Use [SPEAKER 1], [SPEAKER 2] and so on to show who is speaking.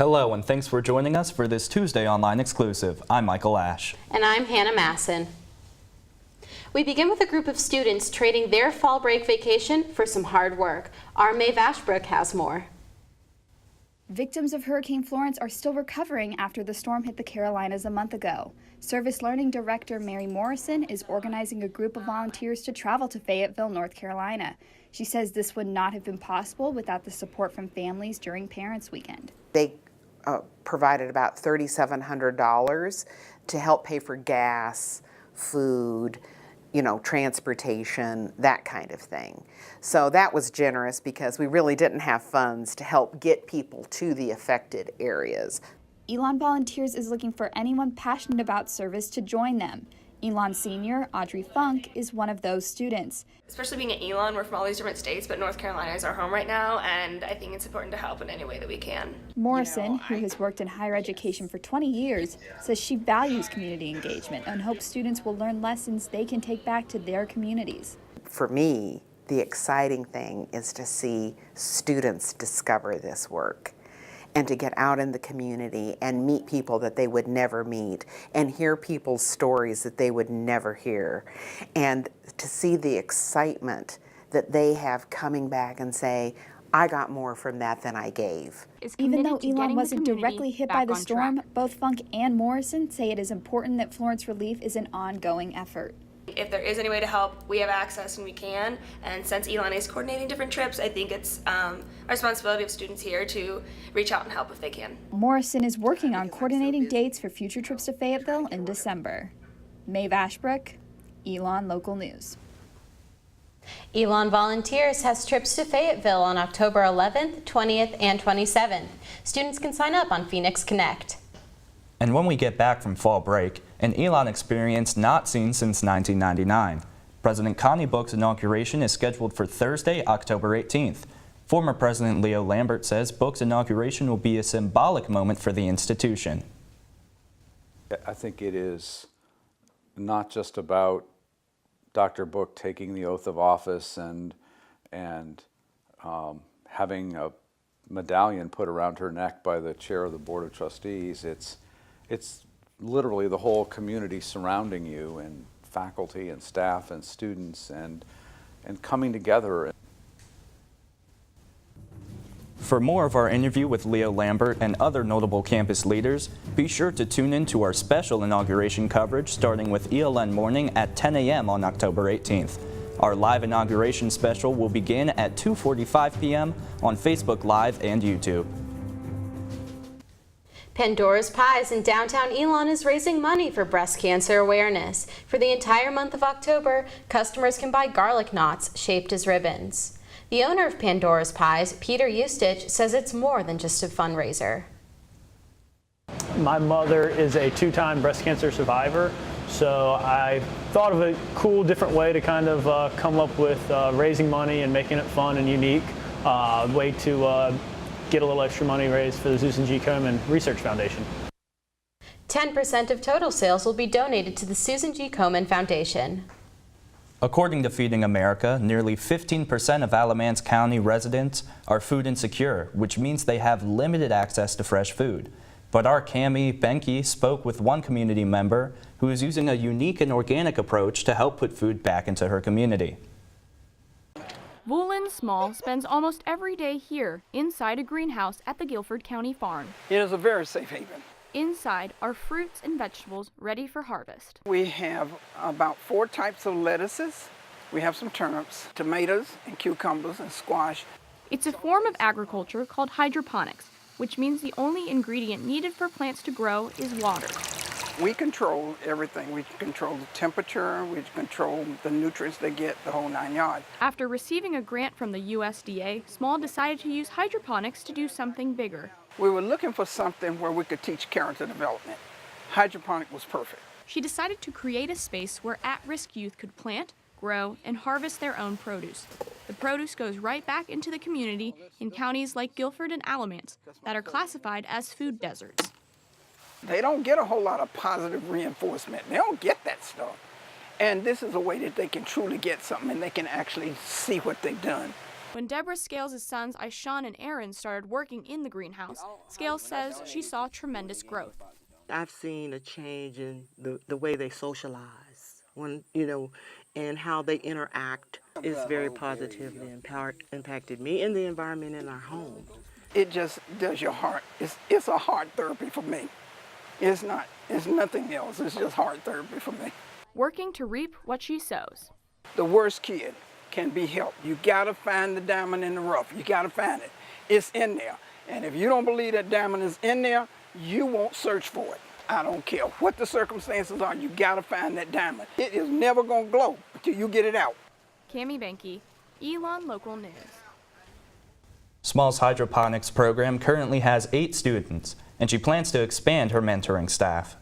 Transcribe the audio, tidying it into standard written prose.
[SPEAKER 1] Hello, and thanks for joining us for this Tuesday Online Exclusive. I'm Michael Ash.
[SPEAKER 2] And I'm Hannah Masson. We begin with a group of students trading their fall break vacation for some hard work. Our Maeve Ashbrook has more.
[SPEAKER 3] Victims of Hurricane Florence are still recovering after the storm hit the Carolinas a month ago. Service Learning Director Mary Morrison is organizing a group of volunteers to travel to Fayetteville, North Carolina. She says this would not have been possible without the support from families during Parents' Weekend.
[SPEAKER 4] They provided about $3,700 to help pay for gas, food, transportation, that kind of thing. So that was generous because we really didn't have funds to help get people to the affected areas.
[SPEAKER 3] Elon Volunteers is looking for anyone passionate about service to join them. Elon Senior, Audrey Funk, is one of those students.
[SPEAKER 5] Especially being at Elon, we're from all these different states, but North Carolina is our home right now, and I think it's important to help in any way that we can.
[SPEAKER 3] Morrison, who has worked in higher education for 20 years, says she values community engagement and hopes students will learn lessons they can take back to their communities.
[SPEAKER 4] For me, the exciting thing is to see students discover this work and to get out in the community and meet people that they would never meet and hear people's stories that they would never hear, and to see the excitement that they have coming back and say, I got more from that than I gave.
[SPEAKER 3] Even though Elon wasn't directly hit by the storm, both Funk and Morrison say it is important that Florence relief is an ongoing effort.
[SPEAKER 5] If there is any way to help, we have access and we can. And since Elon is coordinating different trips, I think it's a responsibility of students here to reach out and help if they can.
[SPEAKER 3] Morrison is working on coordinating dates for future trips to Fayetteville in December. Maeve Ashbrook, Elon Local News.
[SPEAKER 2] Elon Volunteers has trips to Fayetteville on October 11th, 20th, and 27th. Students can sign up on Phoenix Connect.
[SPEAKER 1] And when we get back from fall break, an Elon experience not seen since 1999. President Connie Book's inauguration is scheduled for Thursday, October 18th. Former President Leo Lambert says Book's inauguration will be a symbolic moment for the institution.
[SPEAKER 6] I think it is not just about Dr. Book taking the oath of office and having a medallion put around her neck by the chair of the Board of Trustees. It's literally the whole community surrounding you, and faculty and staff and students, and coming together.
[SPEAKER 1] For more of our interview with Leo Lambert and other notable campus leaders, be sure to tune in to our special inauguration coverage starting with ELN Morning at 10 a.m. on October 18th. Our live inauguration special will begin at 2:45 p.m. on Facebook Live and YouTube.
[SPEAKER 2] Pandora's Pies in downtown Elon is raising money for breast cancer awareness. For the entire month of October, customers can buy garlic knots shaped as ribbons. The owner of Pandora's Pies, Peter Eustich, says it's more than just a fundraiser.
[SPEAKER 7] My mother is a two-time breast cancer survivor, so I thought of a cool, different way to kind of come up with raising money and making it fun and unique, way to get a little extra money raised for the Susan G. Komen Research Foundation.
[SPEAKER 2] 10% of total sales will be donated to the Susan G. Komen Foundation.
[SPEAKER 1] According to Feeding America, nearly 15% of Alamance County residents are food insecure, which means they have limited access to fresh food. But our Cami Benke spoke with one community member who is using a unique and organic approach to help put food back into her community.
[SPEAKER 8] Vulin Small spends almost every day here, inside a greenhouse at the Guilford County Farm.
[SPEAKER 9] It is a very safe haven.
[SPEAKER 8] Inside are fruits and vegetables ready for harvest.
[SPEAKER 9] We have about 4 types of lettuces. We have some turnips, tomatoes, and cucumbers, and squash.
[SPEAKER 8] It's a form of agriculture called hydroponics, which means the only ingredient needed for plants to grow is water.
[SPEAKER 9] We control everything. We control the temperature, we control the nutrients they get, the whole 9 yards.
[SPEAKER 8] After receiving a grant from the USDA, Small decided to use hydroponics to do something bigger.
[SPEAKER 9] We were looking for something where we could teach character development. Hydroponic was perfect.
[SPEAKER 8] She decided to create a space where at-risk youth could plant, grow, and harvest their own produce. The produce goes right back into the community in counties like Guilford and Alamance that are classified as food deserts.
[SPEAKER 9] They don't get a whole lot of positive reinforcement. They don't get that stuff. And this is a way that they can truly get something and they can actually see what they've done.
[SPEAKER 8] When Deborah Scales' sons Ishan and Aaron started working in the greenhouse, Scales says she saw tremendous growth.
[SPEAKER 10] I've seen a change in the way they socialize, and how they interact is very positively impacted me and the environment in our home.
[SPEAKER 9] It just does your heart. It's a heart therapy for me. It's nothing else. It's just heart therapy for me.
[SPEAKER 8] Working to reap what she sows.
[SPEAKER 9] The worst kid can be helped. You gotta find the diamond in the rough. You gotta find it. It's in there. And if you don't believe that diamond is in there, you won't search for it. I don't care what the circumstances are, you gotta find that diamond. It is never gonna glow until you get it out.
[SPEAKER 8] Cami Benke, Elon Local News.
[SPEAKER 1] Small's hydroponics program currently has 8 students, and she plans to expand her mentoring staff.